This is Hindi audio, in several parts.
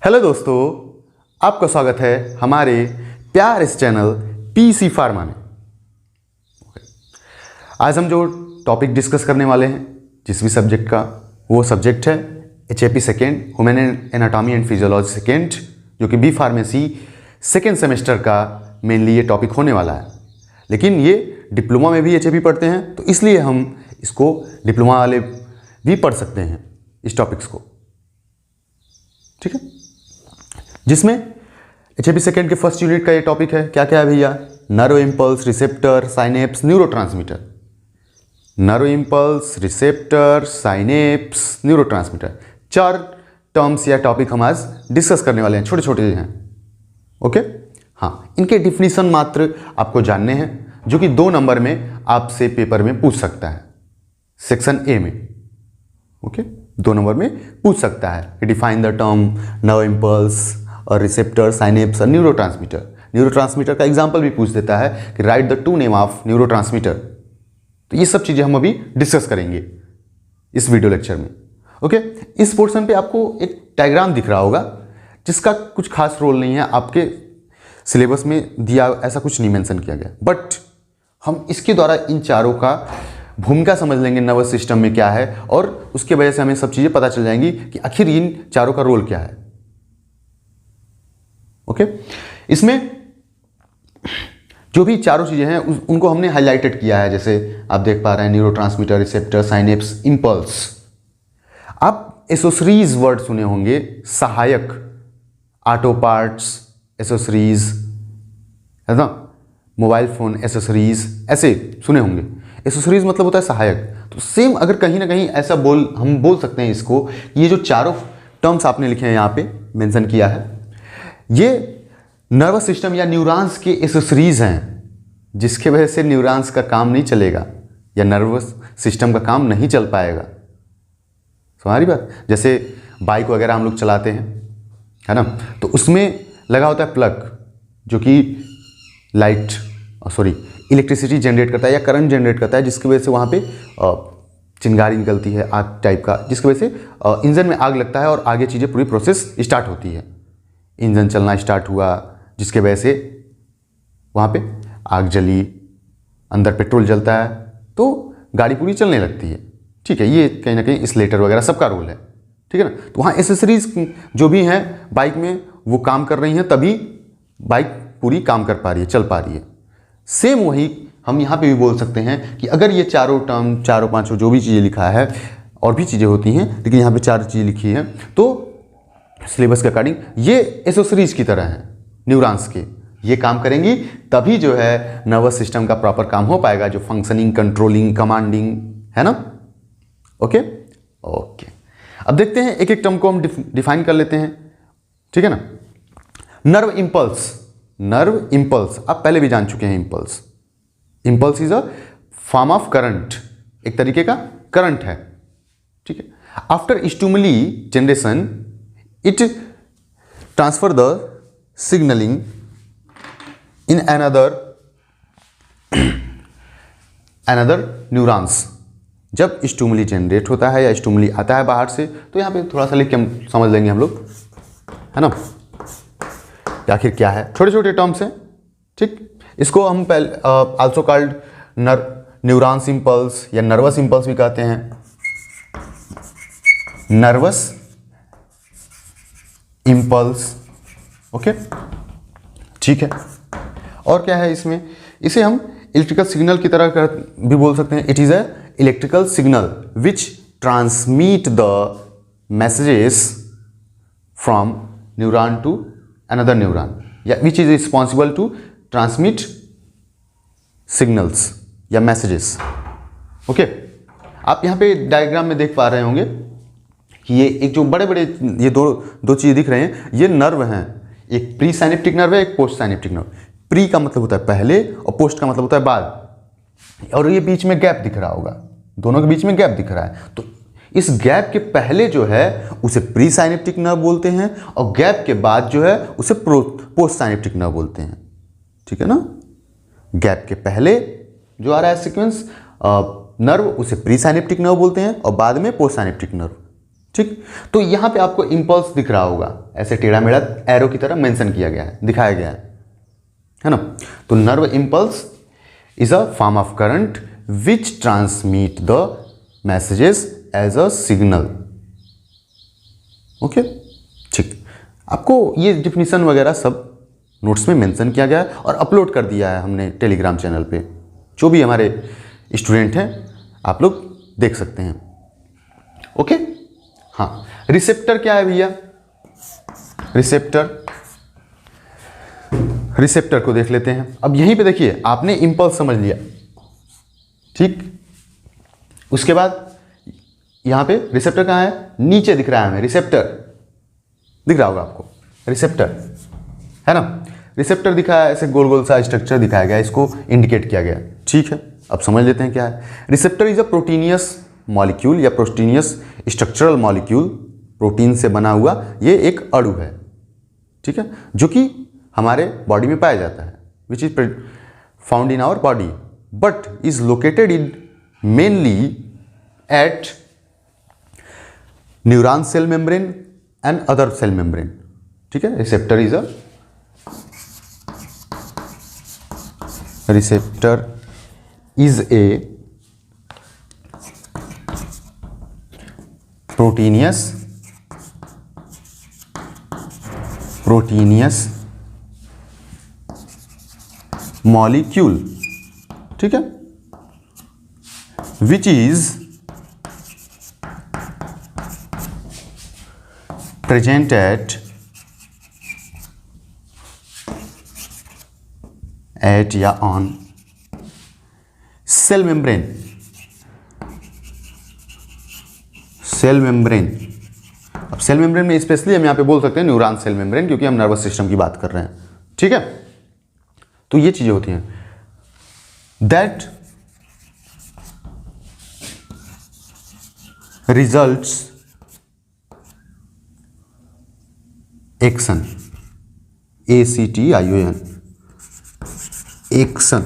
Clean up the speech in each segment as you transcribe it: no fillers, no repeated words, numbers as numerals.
हेलो दोस्तों, आपका स्वागत है हमारे प्यार इस चैनल पीसी फार्मा में। आज हम जो टॉपिक डिस्कस करने वाले हैं जिस भी सब्जेक्ट का, वो सब्जेक्ट है HAP second, human anatomy and physiology second, जो कि बी फार्मेसी सेकेंड सेमेस्टर का मेनली ये टॉपिक होने वाला है। लेकिन ये डिप्लोमा में भी HAP पढ़ते हैं, तो इसलिए हम इसको डिप्लोमा वाले भी पढ़ सकते हैं इस टॉपिक्स को, ठीक है। जिसमें HAP सेकेंड के फर्स्ट यूनिट का ये टॉपिक है। क्या क्या है भैया? Nerve impulse, receptor, synapse, neurotransmitter. Nerve impulse, receptor, synapse, neurotransmitter, 4 terms या टॉपिक हम आज डिस्कस करने वाले हैं। छोटे छोटे हैं, ओके। हाँ, इनके डिफिनीशन मात्र आपको जानने हैं, जो कि 2 नंबर में आपसे पेपर में पूछ सकता है, सेक्शन ए में, ओके। 2 नंबर में पूछ सकता है कि define the term nerve impulse और रिसेप्टर, साइनेप्स और न्यूरोट्रांसमीटर। न्यूरोट्रांसमीटर का एग्जांपल भी पूछ देता है कि right the 2 name of neurotransmitter. तो ये सब चीज़ें हम अभी डिस्कस करेंगे इस वीडियो लेक्चर में, ओके। इस पोर्शन पे आपको एक डायग्राम दिख रहा होगा, जिसका कुछ खास रोल नहीं है, आपके सिलेबस में दिया ऐसा कुछ नहीं मेंशन किया गया, बट हम इसके द्वारा इन चारों का भूमिका समझ लेंगे नर्वस सिस्टम में क्या है, और उसके वजह से हमें सब चीज़ें पता चल जाएंगी कि आखिर इन चारों का रोल क्या है, ओके। इसमें जो भी चारों चीज़ें हैं उनको हमने हाईलाइटेड किया है, जैसे आप देख पा रहे हैं न्यूरोट्रांसमीटर, रिसेप्टर, साइनेप्स, इम्पल्स। आप एसोसरीज वर्ड सुने होंगे, सहायक, ऑटो पार्ट्स, एसोसरीज, है ना, मोबाइल फोन एसोसरीज, ऐसे सुने होंगे। एसोसरीज मतलब होता है सहायक। तो सेम अगर कहीं ना कहीं ऐसा हम बोल सकते हैं इसको, ये जो चारों टर्म्स आपने लिखे हैं यहाँ पे मेंशन किया है, ये नर्वस सिस्टम या न्यूरॉन्स के एसोसरीज हैं, जिसके वजह से न्यूरॉन्स का काम नहीं चलेगा या नर्वस सिस्टम का काम नहीं चल पाएगा। तुम्हारी बात, जैसे बाइक वगैरह हम लोग चलाते हैं, है ना, तो उसमें लगा होता है प्लग, जो कि इलेक्ट्रिसिटी जनरेट करता है या करंट जनरेट करता है, जिसकी वजह से वहाँ पे चिंगारी निकलती है, आग टाइप का, जिसकी वजह से इंजन में आग लगता है और आगे चीज़ें पूरी प्रोसेस स्टार्ट होती है। इंजन चलना स्टार्ट हुआ, जिसके वजह से वहाँ पे आग जली, अंदर पेट्रोल जलता है, तो गाड़ी पूरी चलने लगती है, ठीक है। ये कहीं ना कहीं इंसुलेटर वगैरह सबका रोल है, ठीक है ना। तो वहाँ एसेसरीज जो भी हैं बाइक में, वो काम कर रही हैं, तभी बाइक पूरी काम कर पा रही है, चल पा रही है। सेम वही हम यहाँ पे भी बोल सकते हैं कि अगर ये चारों टर्म, चारों पांचों जो भी चीज़ें लिखा है, और भी चीज़ें होती हैं, लेकिन यहाँ पे 4 चीज़ें लिखी हैं, तो सिलेबस के अकॉर्डिंग ये एसोसरीज की तरह हैं न्यूरॉन्स के। ये काम करेंगी तभी जो है नर्वस सिस्टम का प्रॉपर काम हो पाएगा, जो फंक्शनिंग, कंट्रोलिंग, कमांडिंग है ना, ओके ओके। अब देखते हैं एक एक टर्म को हम डिफाइन कर लेते हैं, ठीक है ना। नर्व इम्पल्स, नर्व इम्पल्स आप पहले भी जान चुके हैं। Impulse is a form of current, एक तरीके का करंट है, ठीक है। After stimuli generation it transfer the signalling in another neurons. जब स्टिमुली जनरेट होता है या स्टिमुली आता है बाहर से, तो यहाँ पे थोड़ा सा लिख के हम समझ लेंगे हम लोग, है ना, आखिर क्या है। छोटे छोटे टर्म्स हैं, ठीक। इसको हम पहले आल्सो कॉल्ड न्यूरॉन्स इम्पल्स या नर्वस इम्पल्स भी कहते हैं, नर्वस इम्पल्स, ओके, ठीक है। और क्या है इसमें, इसे हम इलेक्ट्रिकल सिग्नल की तरह भी बोल सकते हैं। It is a electrical signal which transmit the messages from neuron to another neuron, या which is responsible to transmit signals या मैसेजेस, ओके। आप यहाँ पे डायग्राम में देख पा रहे होंगे कि ये एक जो बड़े बड़े ये दो चीज़ें दिख रहे हैं, ये नर्व हैं। एक प्री साइनेप्टिक नर्व है, एक पोस्ट साइनेप्टिक नर्व। प्री का मतलब होता है पहले और पोस्ट का मतलब होता है बाद, और ये बीच में गैप दिख रहा होगा, दोनों के बीच में गैप दिख रहा है। तो इस गैप के पहले जो है उसे प्री साइनेप्टिक नर्व बोलते हैं, और गैप के बाद जो है उसे पोस्ट साइनेप्टिक नर्व बोलते हैं, ठीक है ना। गैप के पहले जो आ रहा है सीक्वेंस नर्व, उसे प्री साइनेप्टिक नर्व बोलते हैं, और बाद में पोस्ट साइनेप्टिक नर्व, ठीक, तो यहां पे आपको इंपल्स दिख रहा होगा, ऐसे टेढ़ा मेढ़ा एरो की तरह मेंशन किया गया है, दिखाया गया है ना। तो nerve impulse is a form of current which transmit the messages as a signal. Okay, ठीक, आपको ये डिफिनीशन वगैरह सब नोट्स में मेंशन किया गया है और अपलोड कर दिया है हमने टेलीग्राम चैनल पे। जो भी हमारे स्टूडेंट हैं आप लोग देख सकते हैं। ओके, हाँ, रिसेप्टर क्या है भैया? रिसेप्टर को देख लेते हैं। अब यहीं पे देखिए, आपने इंपल्स समझ लिया, ठीक, उसके बाद यहां पे रिसेप्टर कहाँ है? नीचे दिख रहा है हमें, रिसेप्टर दिख रहा होगा आपको, रिसेप्टर है ना। रिसेप्टर दिखा है, ऐसे गोल गोल सा स्ट्रक्चर दिखाया गया, इसको इंडिकेट किया गया, ठीक है। अब समझ लेते हैं क्या है। Receptor is a proteinaceous molecule या प्रोटीनियस स्ट्रक्चरल मॉलिक्यूल, प्रोटीन से बना हुआ ये एक अणु है, ठीक है, जो कि हमारे बॉडी में पाया जाता है, which is found in our body but is located in mainly at neuron cell membrane and other cell membrane, ठीक है। Receptor is a proteinous molecule, ठीक है, विच इज प्रेजेंट एट या ऑन सेल मेम्ब्रेन। अब सेल मेम्ब्रेन में स्पेशली हम यहां पे बोल सकते हैं न्यूरॉन सेल मेम्ब्रेन, क्योंकि हम नर्वस सिस्टम की बात कर रहे हैं, ठीक है। तो ये चीजें होती हैं that results action, ACTION, action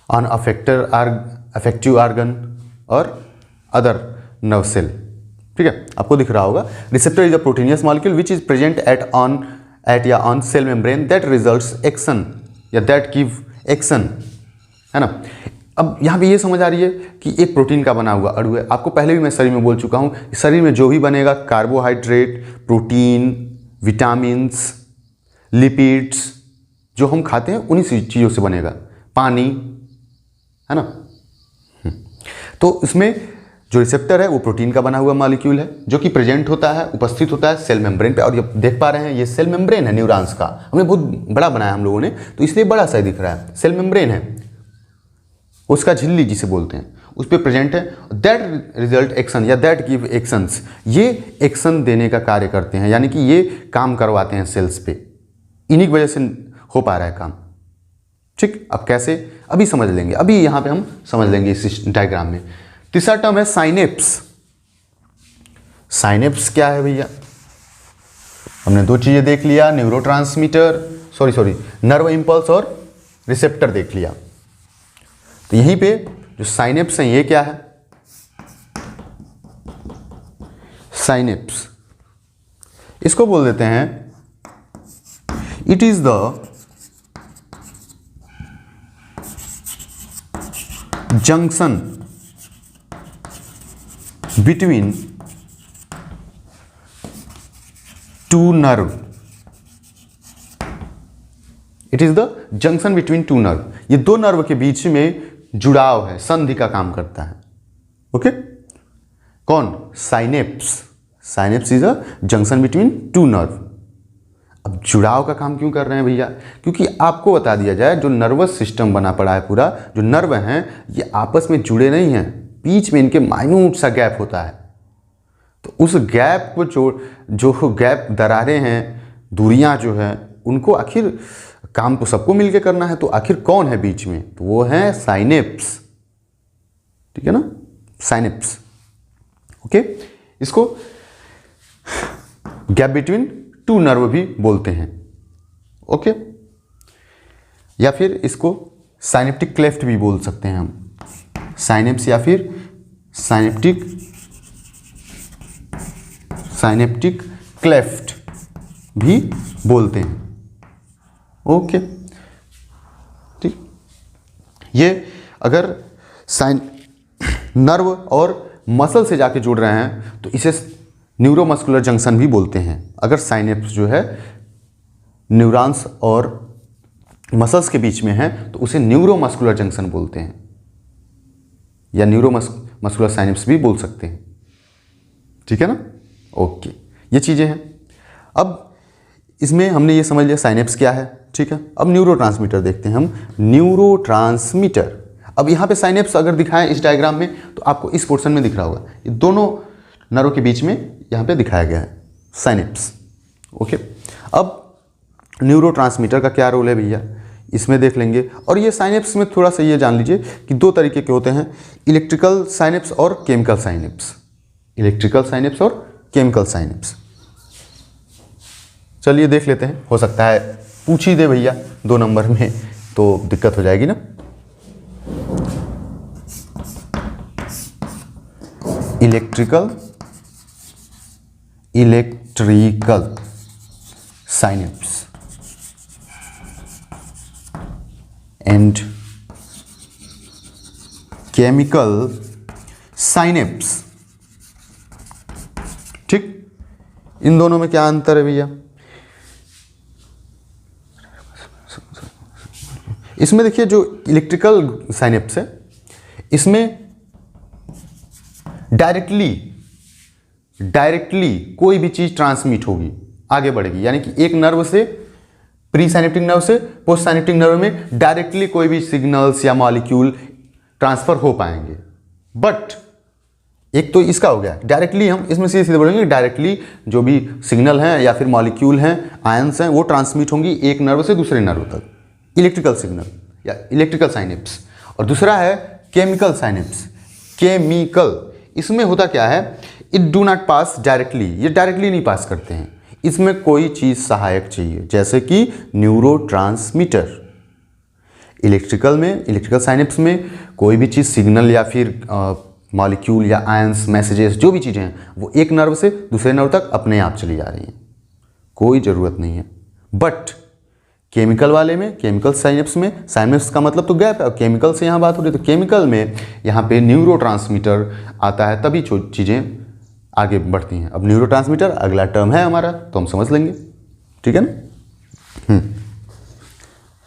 on affective organ और अदर नर्व सेल, ठीक है। आपको दिख रहा होगा receptor is a proteinaceous molecule which is present at या on cell membrane that results action या दैट गिव एक्शन, है ना। अब यहाँ पे ये समझ आ रही है कि एक प्रोटीन का बना हुआ अणु है। आपको पहले भी मैं शरीर में बोल चुका हूँ, शरीर में जो भी बनेगा कार्बोहाइड्रेट, प्रोटीन, विटामिन्स, लिपिड्स, जो हम खाते हैं उन्हीं चीज़ों से बनेगा, पानी, है ना। तो इसमें जो रिसेप्टर है वो प्रोटीन का बना हुआ मॉलिक्यूल है, जो कि प्रेजेंट होता है, उपस्थित होता है सेल मेम्ब्रेन पे। और ये देख पा रहे हैं, ये सेल मेम्ब्रेन है न्यूरॉन्स का, हमने बहुत बड़ा बनाया हम लोगों ने, तो इसलिए बड़ा सा दिख रहा है। सेल मेम्ब्रेन है, उसका झिल्ली जिसे बोलते हैं, उस पर प्रेजेंट है। दैट रिजल्ट एक्शन या दैट गिव एक्शंस, ये एक्शन देने का कार्य करते हैं, यानी कि ये काम करवाते हैं सेल्स पे, इन्हीं की वजह से हो पा रहा है काम, ठीक। अब कैसे, अभी समझ लेंगे, अभी यहाँ पे हम समझ लेंगे इस डायग्राम में। तीसरा टर्म है साइनेप्स। साइनेप्स क्या है भैया? हमने दो चीजें देख लिया, न्यूरोट्रांसमीटर, सॉरी नर्व इंपल्स और रिसेप्टर देख लिया। तो यहीं पे जो साइनेप्स हैं ये क्या है? साइनेप्स, इसको बोल देते हैं it is the junction between two nerve. It is the junction between two nerve, ये दो नर्व के बीच में जुड़ाव है, संधि का काम करता है। ओके, कौन? Synapse. Synapse is a junction between two nerve. अब जुड़ाव का काम क्यों कर रहे हैं भैया? क्योंकि आपको बता दिया जाए, जो नर्वस सिस्टम बना पड़ा है पूरा, जो नर्व हैं ये आपस में जुड़े नहीं हैं, बीच में इनके माइन्यूट सा गैप होता है। तो उस गैप को जो गैप, दरारें हैं, दूरियां जो हैं, उनको आखिर काम तो सबको मिलके करना है, तो आखिर कौन है बीच में? तो वो है साइनेप्स, ठीक है ना, साइनेप्स। ओके, इसको गैप बिटवीन टू नर्व भी बोलते हैं। ओके, या फिर इसको साइनेप्टिक क्लेफ्ट भी बोल सकते हैं हम, साइनेप्स या फिर साइनेप्टिक साइनेप्टिक क्लेफ्ट भी बोलते हैं। ओके, ठीक। ये अगर नर्व और मसल से जाके जुड़ रहे हैं तो इसे न्यूरोमस्कुलर जंक्शन भी बोलते हैं। अगर साइनेप्स जो है न्यूरॉन्स और मसल्स के बीच में है तो उसे न्यूरोमस्कुलर जंक्शन बोलते हैं, या न्यूरोमस्कुलर साइनेप्स भी बोल सकते हैं। ठीक है ना? ओके, ये चीज़ें हैं। अब इसमें हमने ये समझ लिया साइनेप्स क्या है। ठीक है, अब न्यूरोट्रांसमीटर देखते हैं हम। न्यूरोट्रांसमीटर, अब यहाँ पे साइनेप्स अगर दिखाएं इस डायग्राम में तो आपको इस पोर्शन में दिख रहा होगा, ये दोनों नर्व के बीच में यहाँ पे दिखाया गया है साइनेप्स। ओके, अब न्यूरोट्रांसमीटर का क्या रोल है भैया, इसमें देख लेंगे। और ये साइनेप्स में थोड़ा सा ये जान लीजिए कि दो तरीके के होते हैं, इलेक्ट्रिकल साइनेप्स और केमिकल साइनेप्स। इलेक्ट्रिकल साइनेप्स और केमिकल साइनेप्स, चलिए देख लेते हैं। हो सकता है पूछ ही दे भैया 2 नंबर में, तो दिक्कत हो जाएगी ना। Electrical synapse and chemical synapse. ठीक, इन दोनों में क्या अंतर है भैया? इसमें देखिए जो इलेक्ट्रिकल साइनेप्स है इसमें डायरेक्टली कोई भी चीज ट्रांसमिट होगी, आगे बढ़ेगी, यानी कि एक नर्व से, प्री साइनेप्टिक नर्व से पोस्ट साइनेप्टिक नर्व में डायरेक्टली कोई भी सिग्नल्स या मॉलिक्यूल ट्रांसफर हो पाएंगे। बट एक तो इसका हो गया डायरेक्टली, हम इसमें सीधे सीधे बोलेंगे डायरेक्टली जो भी सिग्नल हैं या फिर मॉलिक्यूल हैं, आयंस हैं, वो ट्रांसमिट होंगी एक नर्व से दूसरे नर्व तक, इलेक्ट्रिकल सिग्नल या इलेक्ट्रिकल साइनेप्स। और दूसरा है केमिकल साइनेप्स। केमिकल, इसमें होता क्या है, it do not pass directly, ये डायरेक्टली नहीं पास करते हैं, इसमें कोई चीज़ सहायक चाहिए, जैसे कि न्यूरोट्रांसमीटर। इलेक्ट्रिकल में, इलेक्ट्रिकल साइनेप्स में कोई भी चीज़ सिग्नल या फिर मॉलिक्यूल या आयंस, मैसेजेस, जो भी चीज़ें हैं वो एक नर्व से दूसरे नर्व तक अपने आप चली जा रही हैं, कोई ज़रूरत नहीं है। बट केमिकल वाले में, केमिकल साइनेप्स में, साइनेप्स का मतलब तो गैप है और केमिकल से यहाँ बात हो रही है, तो केमिकल में यहाँ पे न्यूरोट्रांसमीटर आता है, तभी चीज़ें आगे बढ़ती हैं। अब न्यूरोट्रांसमीटर अगला टर्म है हमारा, तो हम समझ लेंगे। ठीक है ना?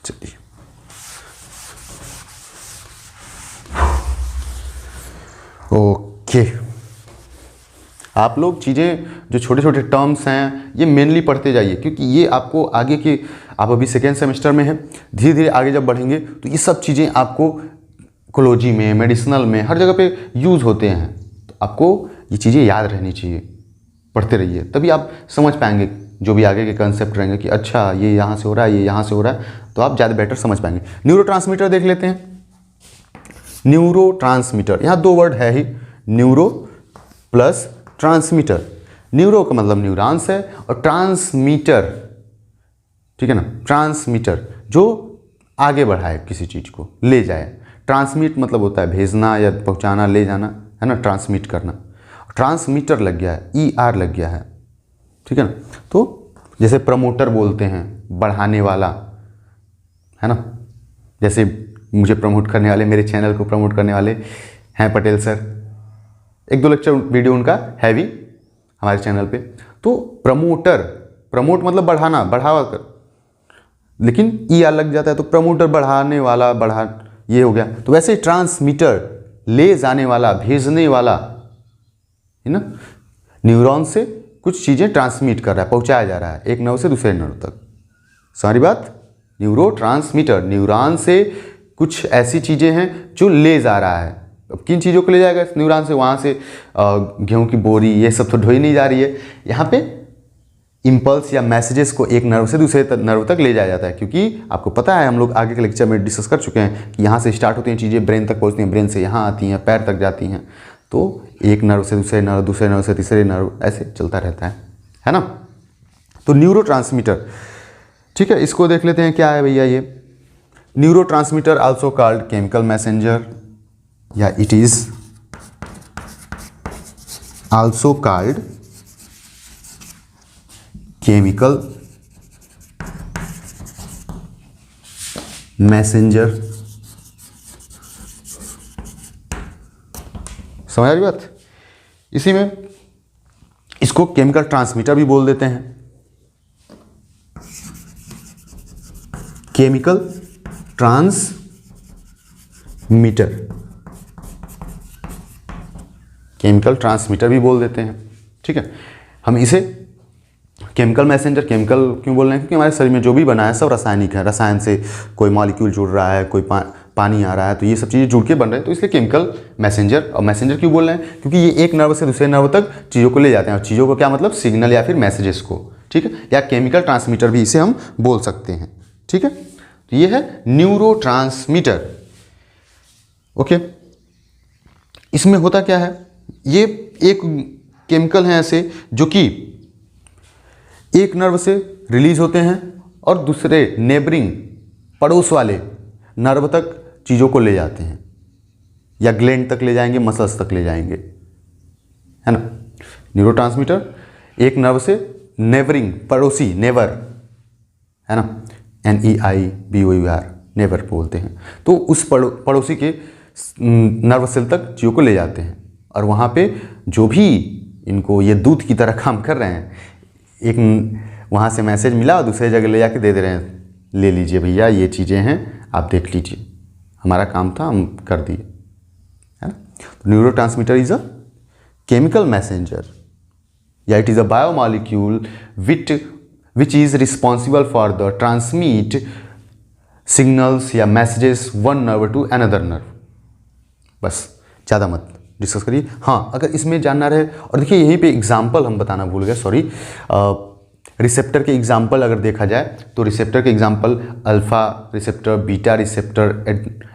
चलिए, ओके, आप लोग चीज़ें जो छोटे छोटे टर्म्स हैं ये मेनली पढ़ते जाइए, क्योंकि ये आपको आगे के, आप अभी सेकेंड सेमेस्टर में हैं, धीरे धीरे आगे जब बढ़ेंगे तो ये सब चीज़ें आपको कोलॉजी में, मेडिसिनल में, हर जगह पे यूज़ होते हैं। तो आपको ये चीज़ें याद रहनी चाहिए, पढ़ते रहिए, तभी आप समझ पाएंगे जो भी आगे के कंसेप्ट रहेंगे कि अच्छा ये यहाँ से हो रहा है, ये यहाँ से हो रहा है, तो आप ज़्यादा बेटर समझ पाएंगे। न्यूरोट्रांसमीटर देख लेते हैं। न्यूरोट्रांसमीटर, यहाँ 2 वर्ड है ही, न्यूरो प्लस ट्रांसमीटर। न्यूरो का मतलब न्यूरॉन्स है और ट्रांसमीटर, ठीक है ना, ट्रांसमीटर जो आगे बढ़ाए, किसी चीज़ को ले जाए। ट्रांसमिट मतलब होता है भेजना या पहुंचाना, ले जाना, है ना, ट्रांसमिट करना। ट्रांसमीटर लग गया है, ER लग गया है, ठीक है ना। तो जैसे प्रमोटर बोलते हैं, बढ़ाने वाला, है ना, जैसे मुझे प्रमोट करने वाले, मेरे चैनल को प्रमोट करने वाले हैं पटेल सर, 1-2 लेक्चर वीडियो उनका है भी हमारे चैनल पे। तो प्रमोटर, प्रमोट मतलब बढ़ाना, बढ़ावा कर, लेकिन ER लग जाता है तो प्रमोटर बढ़ाने वाला, बढ़ा, ये हो गया। तो वैसे ट्रांसमीटर ले जाने वाला, भेजने वाला, है ना, न्यूरॉन से कुछ चीज़ें ट्रांसमिट कर रहा है, पहुंचाया जा रहा है एक नर्व से दूसरे नर्व तक। सारी बात, न्यूरो ट्रांसमीटर न्यूरॉन से कुछ ऐसी चीज़ें हैं जो ले जा रहा है। अब किन चीज़ों को ले जाएगा न्यूरॉन से? वहाँ से गेहूं की बोरी, ये सब तो ढोई नहीं जा रही है, यहाँ पे इम्पल्स या मैसेजेस को एक नर्व से दूसरे नर्व तक ले जाया जाता है। क्योंकि आपको पता है, हम लोग आगे के लेक्चर में डिस्कस कर चुके हैं कि यहाँ से स्टार्ट होती हैं चीज़ें, ब्रेन तक पहुँचती हैं, ब्रेन से यहाँ आती हैं, पैर तक जाती हैं, तो एक नर्व से दूसरे नर्व, दूसरे नर्व से तीसरे नर्व, ऐसे चलता रहता है ना। तो न्यूरोट्रांसमीटर, ठीक है, इसको देख लेते हैं क्या है भैया ये। Neurotransmitter also called chemical messenger, या it is also called chemical messenger. समझ आ रही बात? इसी में इसको केमिकल ट्रांसमीटर भी बोल देते हैं। केमिकल ट्रांसमीटर, केमिकल ट्रांसमीटर भी बोल देते हैं। ठीक है, हम इसे केमिकल मैसेंजर केमिकल क्यों बोल रहे हैं? क्योंकि हमारे शरीर में जो भी बना है सब रासायनिक है। रसायन से कोई मॉलिक्यूल जुड़ रहा है, कोई पानी आ रहा है, तो ये सब चीज़ें जुड़ के बन रहे हैं, तो इसलिए केमिकल मैसेंजर। और मैसेंजर क्यों बोल रहे हैं? क्योंकि ये एक नर्व से दूसरे नर्व तक चीज़ों को ले जाते हैं। और चीज़ों को क्या मतलब? सिग्नल या फिर मैसेजेस को। ठीक है, या केमिकल ट्रांसमीटर भी इसे हम बोल सकते हैं। ठीक है, तो ये है न्यूरोट्रांसमीटर। ओके, इसमें होता क्या है? ये एक केमिकल हैं ऐसे जो कि एक नर्व से रिलीज होते हैं और दूसरे नेबरिंग पड़ोस वाले नर्व तक चीज़ों को ले जाते हैं, या ग्लैंड तक ले जाएंगे, मसल्स तक ले जाएंगे, है ना। न्यूरोट्रांसमीटर एक नर्व से नेबरिंग पड़ोसी, नेबर, है ना, NEIBOUR, नेबर बोलते हैं। तो उस पड़ोसी के नर्व सेल तक चीज़ों को ले जाते हैं, और वहाँ पे जो भी इनको ये दूध की तरह काम कर रहे हैं, एक वहाँ से मैसेज मिला और दूसरे जगह ले जाके दे दे रहे हैं, ले लीजिए भैया ये चीज़ें हैं, आप देख लीजिए, हमारा काम था, हम कर दिए, है ना। तो neurotransmitter is a chemical messenger, या it is a biomolecule which is responsible for the transmit signals या messages one nerve to another nerve. बस ज़्यादा मत डिस्कस करिए। हाँ, अगर इसमें जानना रहे, और देखिए यहीं पे एग्जाम्पल हम बताना भूल गए, सॉरी। रिसेप्टर के एग्जाम्पल अगर देखा जाए तो रिसेप्टर के example alpha receptor, beta receptor,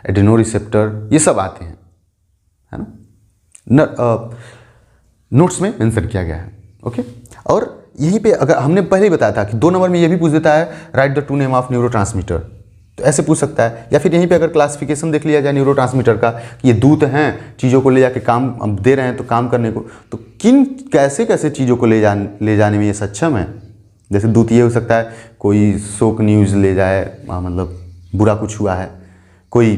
adeno receptor, ये सब आते हैं, है ना। नोट्स में मेंशन किया गया है। ओके, और यहीं पे अगर हमने पहले ही बताया था कि 2 नंबर में ये भी पूछ देता है, right the 2 name of neurotransmitter, तो ऐसे पूछ सकता है। या फिर यहीं पे अगर क्लासिफिकेशन देख लिया जाए न्यूरोट्रांसमीटर का, कि ये दूत हैं, चीज़ों को ले जाके काम दे रहे हैं, तो काम करने को, तो किन कैसे कैसे चीज़ों को ले जाने में ये सक्षम है। जैसे दूत ये हो सकता है, कोई शोक न्यूज़ ले जाए, मतलब बुरा कुछ हुआ है, कोई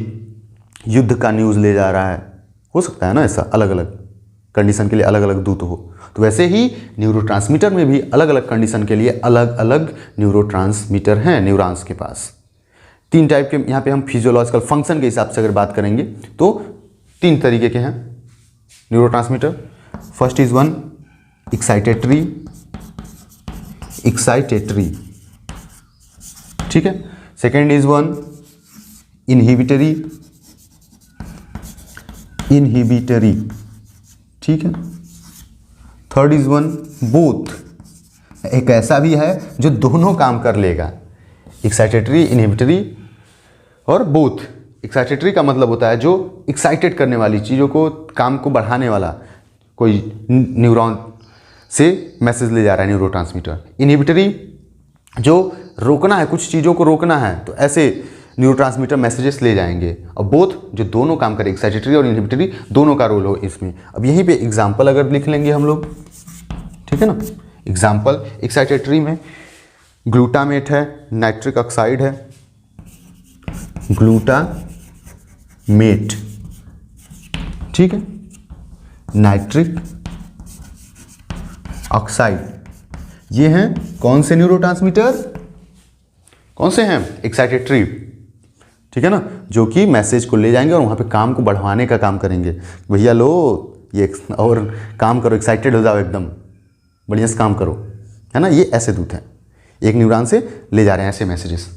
युद्ध का न्यूज़ ले जा रहा है, हो सकता है ना, ऐसा अलग अलग कंडीशन के लिए अलग अलग दूत हो। तो वैसे ही न्यूरोट्रांसमीटर में भी अलग अलग कंडीशन के लिए अलग अलग न्यूरोट्रांसमीटर हैं न्यूरॉन्स के पास। 3 टाइप के यहाँ पे हम फिजियोलॉजिकल फंक्शन के हिसाब से अगर बात करेंगे तो 3 तरीके के हैं न्यूरोट्रांसमीटर। फर्स्ट इज 1 एक्साइटेटरी, ठीक है। सेकेंड इज 1 इनहिबिटरी, ठीक है। थर्ड इज 1 बोथ, एक ऐसा भी है जो दोनों काम कर लेगा, एक्साइटेटरी, इनहिबिटरी और बोथ। एक्साइटेटरी का मतलब होता है जो एक्साइटेड करने वाली चीज़ों को, काम को बढ़ाने वाला, कोई न्यूरॉन से मैसेज ले जा रहा है न्यूरोट्रांसमीटर। इनहिबिटरी जो रोकना है, कुछ चीज़ों को रोकना है, तो ऐसे न्यूरोट्रांसमीटर मैसेजेस ले जाएंगे। और बोथ जो दोनों काम करें, एक्साइटेटरी और इनहिबिटरी दोनों का रोल हो इसमें। अब यहीं पे एग्जाम्पल अगर लिख लेंगे हम लोग, ठीक है ना। एग्जाम्पल एक्साइटेटरी में ग्लूटामेट है, नाइट्रिक ऑक्साइड है, ग्लूटामेट, ठीक है, नाइट्रिक ऑक्साइड, ये हैं कौन से न्यूरोट्रांसमीटर, कौन से हैं, एक्साइटेटरी, ठीक है ना, जो कि मैसेज को ले जाएंगे और वहाँ पे काम को बढ़वाने का काम करेंगे। भैया लो ये और काम करो, एक्साइटेड हो जाओ, एकदम बढ़िया से काम करो, है ना। ये ऐसे दूत हैं, एक न्यूरॉन से ले जा रहे हैं ऐसे मैसेजेस।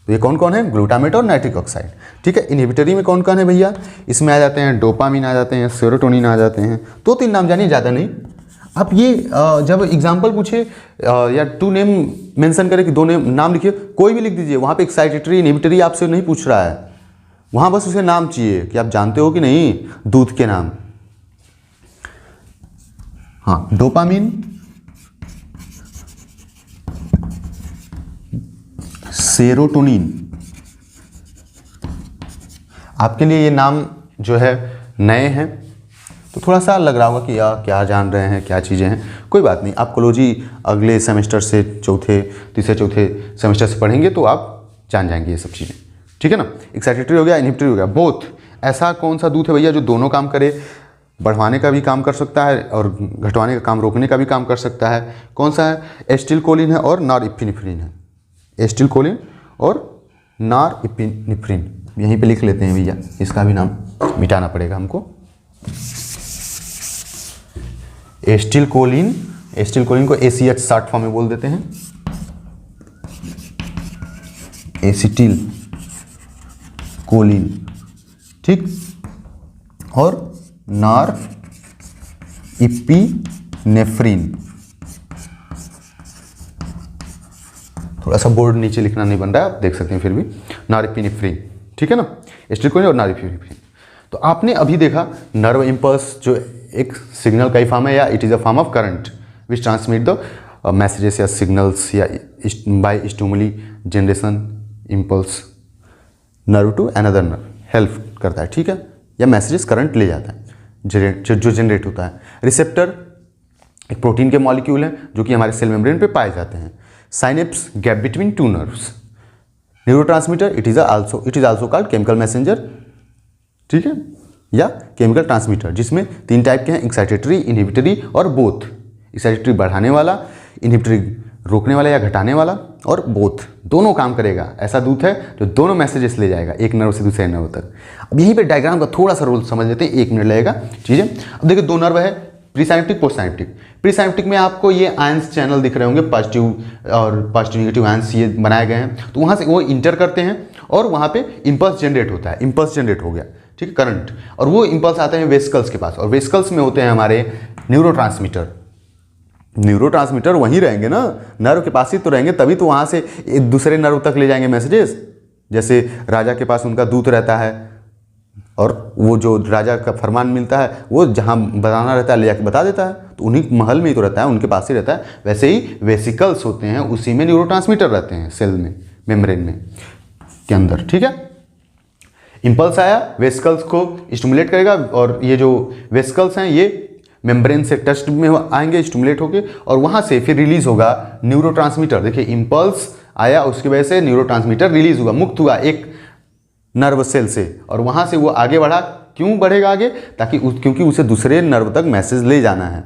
तो ये कौन कौन है, ग्लूटामेट और नाइट्रिक ऑक्साइड, ठीक है। इनहिबिटरी में कौन कौन है भैया, इसमें आ जाते हैं डोपामिन आ जाते हैं, सेरोटोनिन आ जाते हैं। 2-3 नाम जानिए, ज़्यादा नहीं। आप ये जब एग्जाम्पल पूछे या 2 नेम मेंशन करे कि 2 नाम लिखिए, कोई भी लिख दीजिए, वहाँ पे एक्साइटेटरी इनहिबिटरी आपसे नहीं पूछ रहा है, वहाँ बस उसे नाम चाहिए कि आप जानते हो कि नहीं दूध के नाम। हाँ, डोपामिन, सेरोटोनिन, आपके लिए ये नाम जो है नए हैं, तो थोड़ा सा लग रहा होगा कि यार क्या जान रहे हैं, क्या चीज़ें हैं। कोई बात नहीं, आप कोलॉजी अगले सेमेस्टर से तीसरे चौथे सेमेस्टर से पढ़ेंगे तो आप जान जाएंगे ये सब चीज़ें, ठीक है ना। एक्साइटेटरी हो गया, इनहिबिटरी हो गया, बोथ। ऐसा कौन सा दूध है भैया जो दोनों काम करे, बढ़वाने का भी काम कर सकता है और घटवाने का काम, रोकने का भी काम कर सकता है? कौन सा है? एसिटिलकोलिन है और नॉरएपिनेफ्रिन है। एसिटिलकोलिन और नॉरएपिनेफ्रिन, यहीं पे लिख लेते हैं भैया, इसका भी नाम मिटाना पड़ेगा हमको। एसिटिलकोलिन, एसिटिलकोलिन को ACH शॉर्ट फॉर्म में बोल देते हैं, एसिटिल कोलिन, ठीक। और नॉरएपिनेफ्रिन, थोड़ा सा बोर्ड नीचे लिखना नहीं बन रहा है, आप देख सकते हैं फिर भी, नॉरएपिनेफ्रिन, ठीक है ना। एसिटिलकोलिन और नॉरएपिनेफ्रिन। तो आपने अभी देखा नर्व इम्पल्स जो एक सिग्नल का ही फॉर्म है, या it is a form of current which transmit the messages या सिग्नल्स या by stimuli generation impulse nerve to another nerve, help करता है, ठीक है, या मैसेजेस करंट ले जाता है जो जनरेट होता है। रिसेप्टर एक प्रोटीन के मॉलिक्यूल हैं जो कि हमारे सेल मेम्ब्रेन पे पाए जाते हैं। Synapse gap between two nerves. Neurotransmitter it is also called chemical messenger, ठीक है, या केमिकल ट्रांसमीटर, जिसमें 3 टाइप के हैं, एक्साइटेटरी, इनहिबिटरी और बोथ। एक्साइटेटरी बढ़ाने वाला, इनहिबिटरी रोकने वाला या घटाने वाला, और बोथ दोनों काम करेगा। ऐसा दूध है जो दोनों मैसेजेस ले जाएगा एक नर्व से दूसरे नर्व तक। अब यहीं पे डायग्राम का थोड़ा सा रोल समझ लेते हैं, 1 मिनट लगेगा, ठीक है। अब देखिए 2 नर्व है, pre synaptic, post synaptic. Pre synaptic में आपको ये आयंस चैनल दिख रहे होंगे, पॉजिटिव और पॉजिटिव नेगेटिव आयंस ये बनाए गए हैं, तो वहाँ से वो इंटर करते हैं और वहाँ पे इम्पल्स जनरेट होता है, इम्पल्स जनरेट हो गया, ठीक है, करंट, और वो इम्पल्स आते हैं वेसिकल्स के पास, और वेसिकल्स में होते हैं हमारे न्यूरोट्रांसमीटर। न्यूरोट्रांसमीटर वहीं रहेंगे ना, नर्व के पास ही तो रहेंगे, तभी तो वहाँ से एक दूसरे नर्व तक ले जाएंगे मैसेजेस। जैसे राजा के पास उनका दूत रहता है और वो जो राजा का फरमान मिलता है वो जहाँ बताना रहता है ले जाके बता देता है, तो उन्हीं महल में ही तो रहता है, उनके पास ही रहता है। वैसे ही वेसिकल्स होते हैं, उसी में न्यूरोट्रांसमीटर रहते हैं, सेल में, मेम्ब्रेन में के अंदर, ठीक है। इम्पल्स आया, वेसिकल्स को स्टिमुलेट करेगा, और ये जो वेसिकल्स हैं ये मेम्ब्रेन से टच में आएंगे स्टिमुलेट होके, और वहाँ से फिर रिलीज होगा न्यूरोट्रांसमीटर। देखिए इम्पल्स आया, उसकी वजह से न्यूरोट्रांसमीटर रिलीज हुआ, मुक्त हुआ एक नर्व सेल से, और वहाँ से वो आगे बढ़ा। क्यों बढ़ेगा आगे? ताकि क्योंकि उसे दूसरे नर्व तक मैसेज ले जाना है।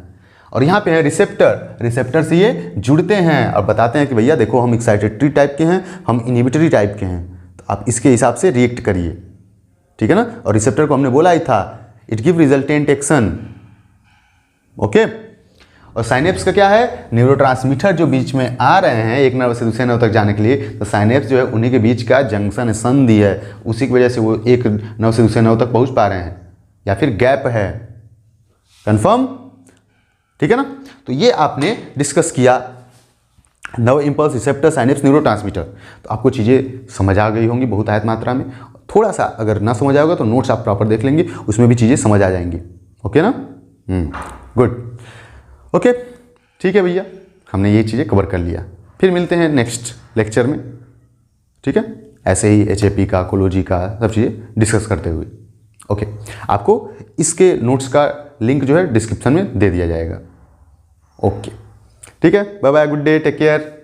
और यहाँ पे है रिसेप्टर, रिसेप्टर से ये जुड़ते हैं और बताते हैं कि भैया देखो हम एक्साइटेटरी टाइप के हैं, हम इनहिबिटरी टाइप के हैं, तो आप इसके हिसाब से रिएक्ट करिए, ठीक है ना। और रिसेप्टर को हमने बोला ही था, it give resultant action, okay. और साइनेप्स का क्या है? न्यूरोट्रांसमीटर जो बीच में आ रहे हैं एक नर्व से दूसरे नर्व तक जाने के लिए, तो साइनेप्स जो है उन्हीं के बीच का जंक्शन, संधि है, उसी की वजह से वो एक नर्व से दूसरे नर्व तक पहुंच पा रहे हैं, या फिर गैप है, कंफर्म, ठीक है ना। तो ये आपने डिस्कस किया nerve impulse, receptor, synapse, neurotransmitter. तो आपको चीज़ें समझ आ गई होंगी बहुत आयत मात्रा में। थोड़ा सा अगर ना समझ आएगा तो नोट्स आप प्रॉपर देख लेंगे, उसमें भी चीज़ें समझ आ जाएंगी, ओके ना। गुड, ओके, ठीक है भैया, हमने ये चीज़ें कवर कर लिया। फिर मिलते हैं नेक्स्ट लेक्चर में, ठीक है, ऐसे ही HAP का, कोलॉजी का सब चीज़ें डिस्कस करते हुए, ओके। आपको इसके नोट्स का लिंक जो है डिस्क्रिप्शन में दे दिया जाएगा, ओके, ठीक है। Bye bye, good day, take care.